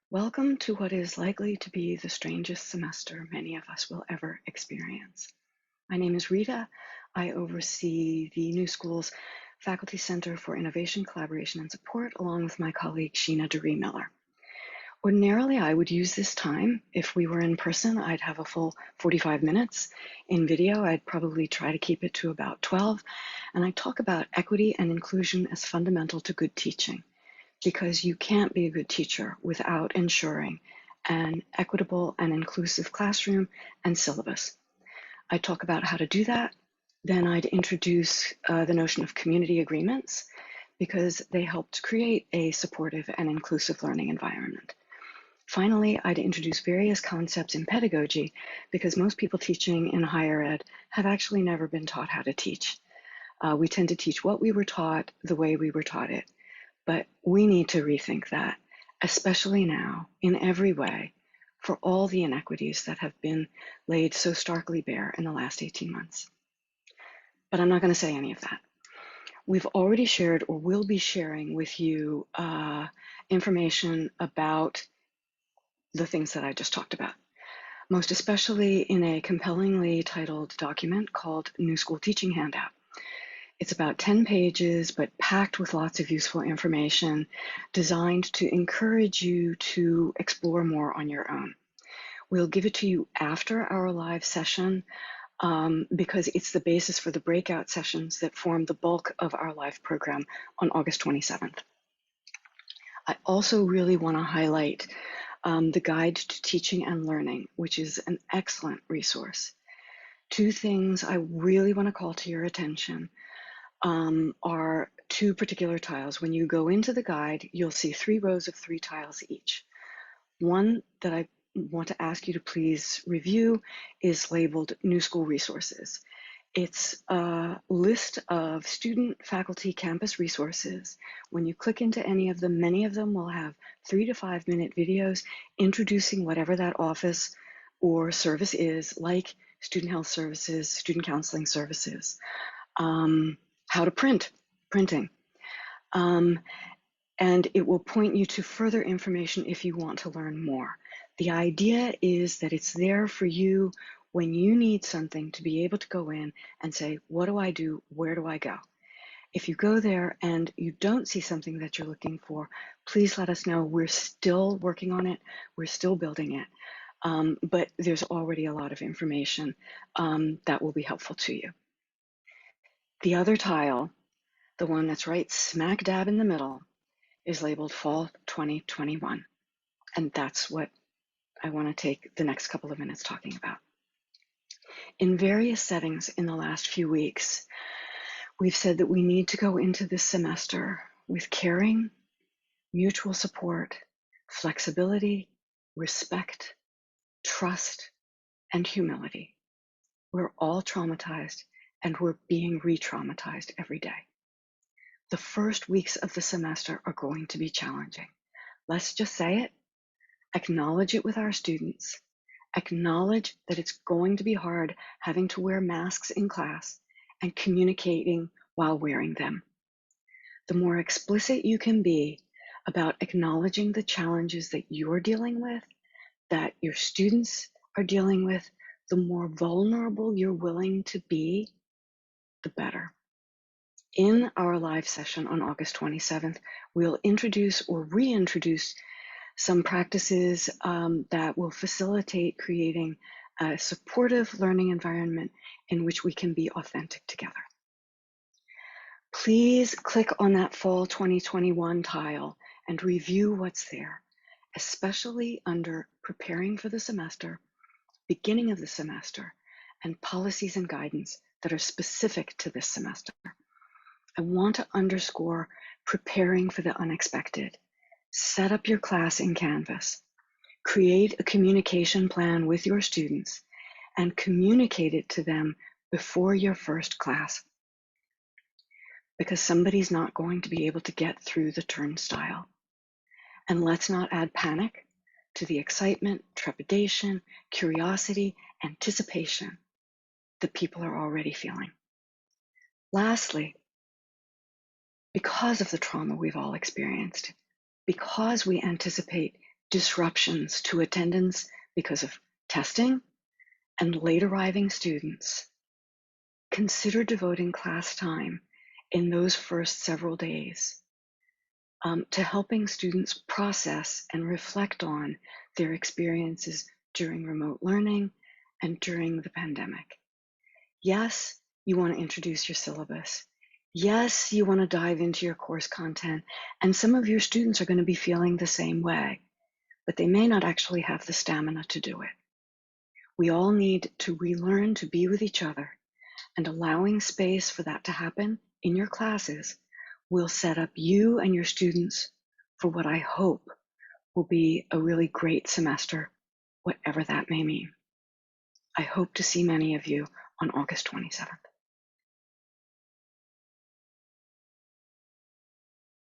Welcome to what is likely to be the strangest semester many of us will ever experience. My name is Rita. I oversee the New School's Faculty Center for Innovation, Collaboration, and Support, along with my colleague Sheena DeRee Miller. Ordinarily, I would use this time. If we were in person, I'd have a full 45 minutes. In video, I'd probably try to keep it to about 12. And I talk about equity and inclusion as fundamental to good teaching, because you can't be a good teacher without ensuring an equitable and inclusive classroom and syllabus. I talk about how to do that. Then I'd introduce the notion of community agreements, because they help to create a supportive and inclusive learning environment. Finally, I'd introduce various concepts in pedagogy, because most people teaching in higher ed have actually never been taught how to teach. We tend to teach what we were taught the way we were taught it. But we need to rethink that, especially now, in every way, for all the inequities that have been laid so starkly bare in the last 18 months. But I'm not going to say any of that. We've already shared or will be sharing with you information about the things that I just talked about, most especially in a compellingly titled document called New School Teaching Handout. It's about 10 pages, but packed with lots of useful information designed to encourage you to explore more on your own. We'll give it to you after our live session because it's the basis for the breakout sessions that form the bulk of our live program on August 27th. I also really want to highlight the Guide to Teaching and Learning, which is an excellent resource. Two things I really want to call to your attention are two particular tiles. When you go into the guide, you'll see 3 rows of 3 tiles each. One that I want to ask you to please review is labeled New School Resources. It's a list of student, faculty, campus resources. When you click into any of them, many of them will have 3 to 5 minute videos introducing whatever that office or service is, like student health services, student counseling services. How to printing. And it will point you to further information if you want to learn more. The idea is that it's there for you when you need something to be able to go in and say, what do I do? Where do I go? If you go there and you don't see something that you're looking for, please let us know. We're still working on it. We're still building it. But there's already a lot of information that will be helpful to you. The other tile, the one that's right smack dab in the middle, is labeled Fall 2021. And that's what I want to take the next couple of minutes talking about. In various settings in the last few weeks, we've said that we need to go into this semester with caring, mutual support, flexibility, respect, trust, and humility. We're all traumatized, and we're being re-traumatized every day. The first weeks of the semester are going to be challenging. Let's just say it, acknowledge it with our students, acknowledge that it's going to be hard having to wear masks in class and communicating while wearing them. The more explicit you can be about acknowledging the challenges that you're dealing with, that your students are dealing with, the more vulnerable you're willing to be, the better. In our live session on August 27th, we'll introduce or reintroduce some practices that will facilitate creating a supportive learning environment in which we can be authentic together. Please click on that Fall 2021 tile and review what's there, especially under Preparing for the Semester, Beginning of the Semester, and Policies and Guidance that are specific to this semester. I want to underscore preparing for the unexpected. Set up your class in Canvas. Create a communication plan with your students and communicate it to them before your first class, because somebody's not going to be able to get through the turnstile. And let's not add panic to the excitement, trepidation, curiosity, anticipation that people are already feeling. Lastly, because of the trauma we've all experienced, because we anticipate disruptions to attendance because of testing and late arriving students, consider devoting class time in those first several days to helping students process and reflect on their experiences during remote learning and during the pandemic. Yes, you want to introduce your syllabus. Yes, you want to dive into your course content, and some of your students are going to be feeling the same way, but they may not actually have the stamina to do it. We all need to relearn to be with each other, and allowing space for that to happen in your classes will set up you and your students for what I hope will be a really great semester, whatever that may mean. I hope to see many of you on August 27th.